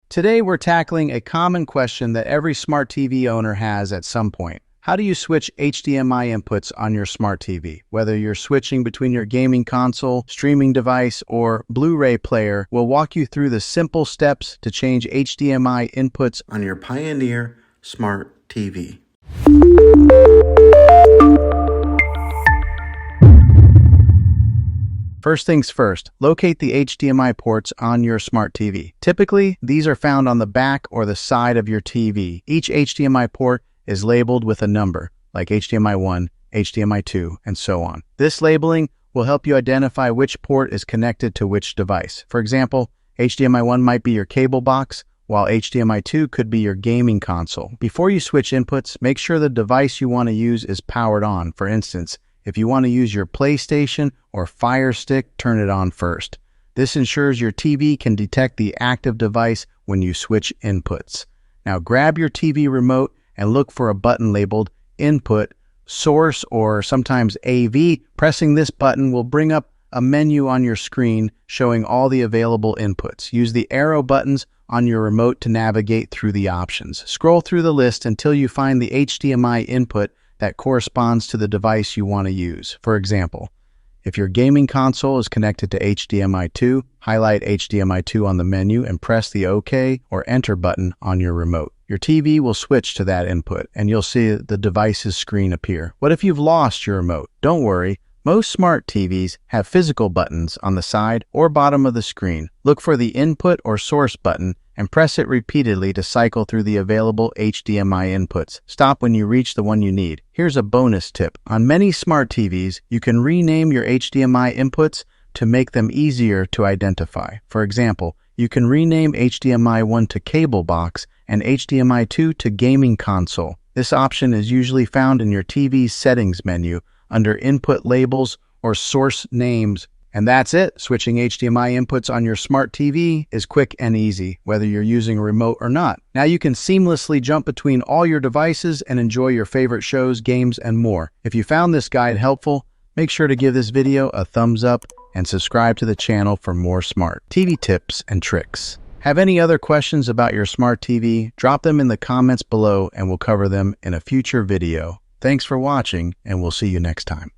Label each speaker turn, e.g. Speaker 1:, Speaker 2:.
Speaker 1: Today we're tackling a common question that every smart TV owner has at some point. How do you switch HDMI inputs on your smart TV? Whether you're switching between your gaming console, streaming device, or Blu-ray player, we'll walk you through the simple steps to change HDMI inputs
Speaker 2: on your Pioneer Smart TV.
Speaker 1: First things first, locate the HDMI ports on your smart TV. Typically, these are found on the back or the side of your TV. Each HDMI port is labeled with a number, like HDMI 1, HDMI 2, and so on. This labeling will help you identify which port is connected to which device. For example, HDMI 1 might be your cable box, while HDMI 2 could be your gaming console. Before you switch inputs, make sure the device you want to use is powered on. For instance, if you want to use your PlayStation or Fire Stick, turn it on first. This ensures your TV can detect the active device when you switch inputs. Now grab your TV remote and look for a button labeled Input, Source, or sometimes AV. Pressing this button will bring up a menu on your screen showing all the available inputs. Use the arrow buttons on your remote to navigate through the options. Scroll through the list until you find the HDMI input that corresponds to the device you want to use. For example, if your gaming console is connected to HDMI 2, highlight HDMI 2 on the menu and press the OK or Enter button on your remote. Your TV will switch to that input and you'll see the device's screen appear. What if you've lost your remote? Don't worry. Most smart TVs have physical buttons on the side or bottom of the screen. Look for the Input or Source button and press it repeatedly to cycle through the available HDMI inputs. Stop when you reach the one you need. Here's a bonus tip. On many smart TVs, you can rename your HDMI inputs to make them easier to identify. For example, you can rename HDMI 1 to cable box and HDMI 2 to gaming console. This option is usually found in your TV's settings menu under input labels or source names. And that's it. Switching HDMI inputs on your smart TV is quick and easy, whether you're using a remote or not. Now you can seamlessly jump between all your devices and enjoy your favorite shows, games, and more. If you found this guide helpful, make sure to give this video a thumbs up and subscribe to the channel for more smart TV tips and tricks. Have any other questions about your smart TV? Drop them in the comments below and we'll cover them in a future video. Thanks for watching, and we'll see you next time.